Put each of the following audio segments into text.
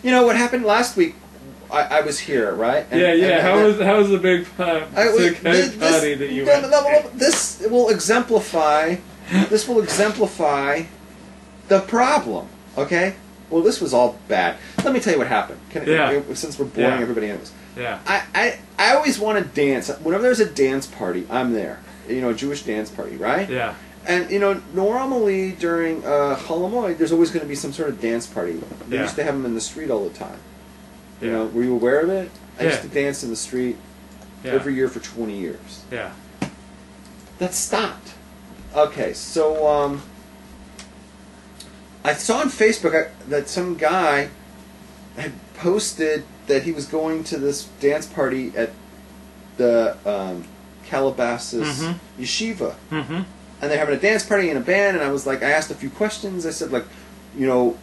You know what happened last week? I was here, right? And how was the big party that you went to? This will exemplify. This will exemplify the problem. Okay. Well, this was all bad. Let me tell you what happened. Since we're boring everybody else. Yeah. I always want to dance. Whenever there's a dance party, I'm there. You know, a Jewish dance party, right? Yeah. And, you know, normally during Chol Hamoed, there's always going to be some sort of dance party. They used to have them in the street all the time. You know, were you aware of it? I used to dance in the street every year for 20 years. Yeah. That stopped. Okay, so I saw on Facebook that some guy had posted that he was going to this dance party at the Calabasas Yeshiva. Mm-hmm. And they're having a dance party and a band, and I was like, I asked a few questions. I said, like, you know,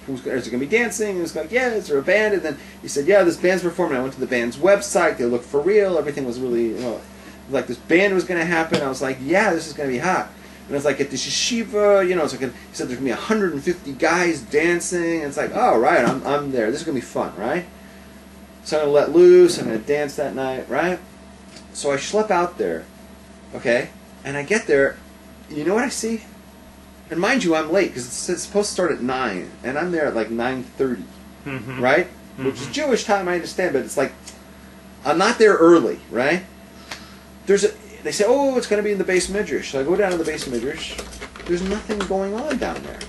is it going to be dancing? And he was like, yeah, is there a band? And then he said, yeah, this band's performing. I went to the band's website. They looked for real. Everything was really, you know, like this band was going to happen. I was like, yeah, this is going to be hot. And it's like at this yeshiva, you know, it's like he said there's going to be 150 guys dancing. And it's like, oh, right, I'm there. This is going to be fun, right? So I'm going to let loose. I'm going to dance that night, right? So I schlep out there, okay? And I get there. You know what I see? And mind you, I'm late because it's supposed to start at 9, and I'm there at like 9:30, right? Which is Jewish time, I understand, but it's like I'm not there early, right? They say, oh, it's going to be in the base midrash. So I go down to the base midrash. There's nothing going on down there.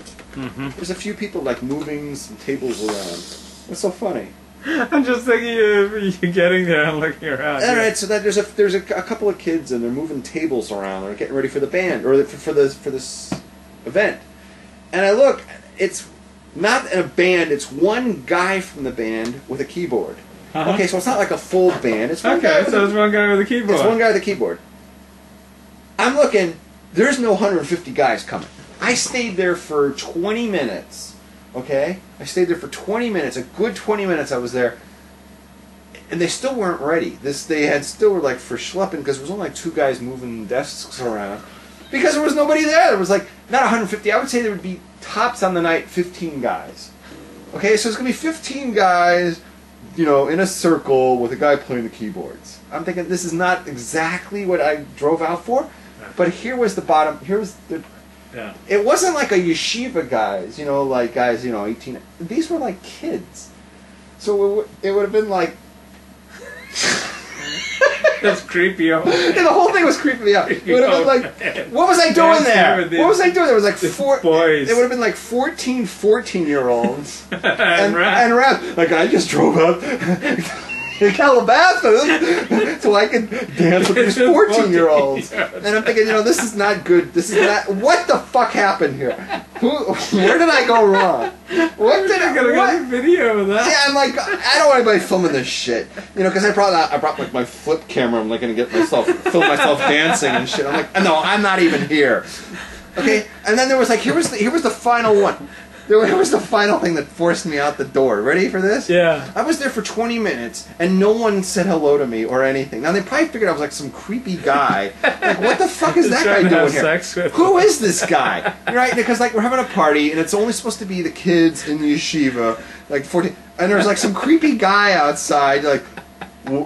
There's a few people like moving some tables around. What's so funny? I'm just thinking of you getting there and looking around. All right, so that there's a couple of kids and they're moving tables around. They're getting ready for the band or for this event, and I look. It's not a band. It's one guy from the band with a keyboard. Okay, so it's not like a full band. It's one guy. So it's one guy with a keyboard. It's one guy with a keyboard. I'm looking. There's no 150 guys coming. I stayed there for 20 minutes. Okay, I stayed there for 20 minutes. A good 20 minutes. I was there, and they still weren't ready. They still were like for schlepping because there was only like 2 guys moving desks around. Because there was nobody there. There was like, not 150. I would say there would be tops on the night 15 guys. Okay, so it's going to be 15 guys, you know, in a circle with a guy playing the keyboards. I'm thinking this is not exactly what I drove out for. But here was the bottom. Here was the... Yeah. It wasn't like a yeshiva guys, you know, like guys, you know, 18. These were like kids. So it would have been like... That's creepy. And the whole thing was creeping me out. It would have been like, what was I doing there? What was I doing? There was like 4 boys. It would have been like 14-year-olds. and rap. Like I just drove up in Calabasas so I could dance with these 14-year-olds. And I'm thinking, you know, this is not good. This is not. What the fuck happened here? Where did I go wrong? What did I get a video of that? Yeah, I'm like, I don't want anybody filming this shit, you know, because I brought like my flip camera. I'm like gonna film myself dancing and shit. I'm like, no, I'm not even here. Okay, and then there was like, here was the final one. There was the final thing that forced me out the door. Ready for this? Yeah. I was there for 20 minutes, and no one said hello to me or anything. Now, they probably figured I was like some creepy guy. Like, what the fuck is that guy doing here? Who is this guy? Right? Because, like, we're having a party, and it's only supposed to be the kids in the yeshiva, like 14, and there's, like, some creepy guy outside, like,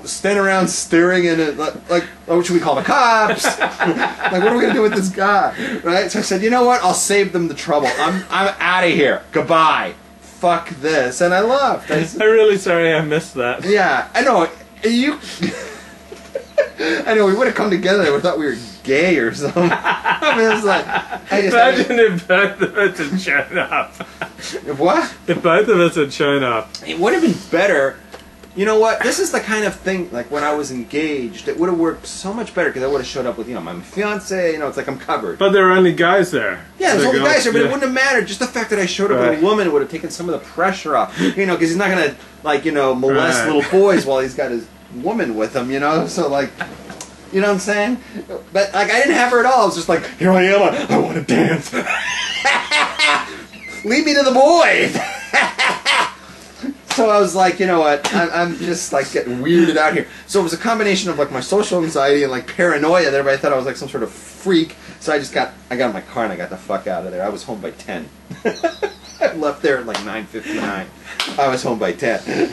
standing around staring in it, like what should we call the cops? Like, what are we gonna do with this guy? Right? So I said, you know what? I'll save them the trouble. I'm out of here. Goodbye. Fuck this. And I left. I'm really sorry I missed that. Yeah, I know. I know we would have come together. I would have thought we were gay or something. I mean, it's like, imagine if both of us had shown up. What? If both of us had shown up, it would have been better. You know what? This is the kind of thing, like, when I was engaged, it would have worked so much better because I would have showed up with, you know, my fiance, you know, it's like I'm covered. But there were only guys there. Yeah, there's only guys there, but it wouldn't have mattered. Just the fact that I showed up with a woman would have taken some of the pressure off. You know, because he's not going to, like, you know, molest little boys while he's got his woman with him, you know? So, like, you know what I'm saying? But, like, I didn't have her at all. I was just like, here I am, I want to dance. Lead me to the boys. So I was like, you know what? I'm just like getting weirded out here. So it was a combination of like my social anxiety and like paranoia that everybody thought I was like some sort of freak. So I got in my car and I got the fuck out of there. I was home by 10. I left there at like 9:59. I was home by 10.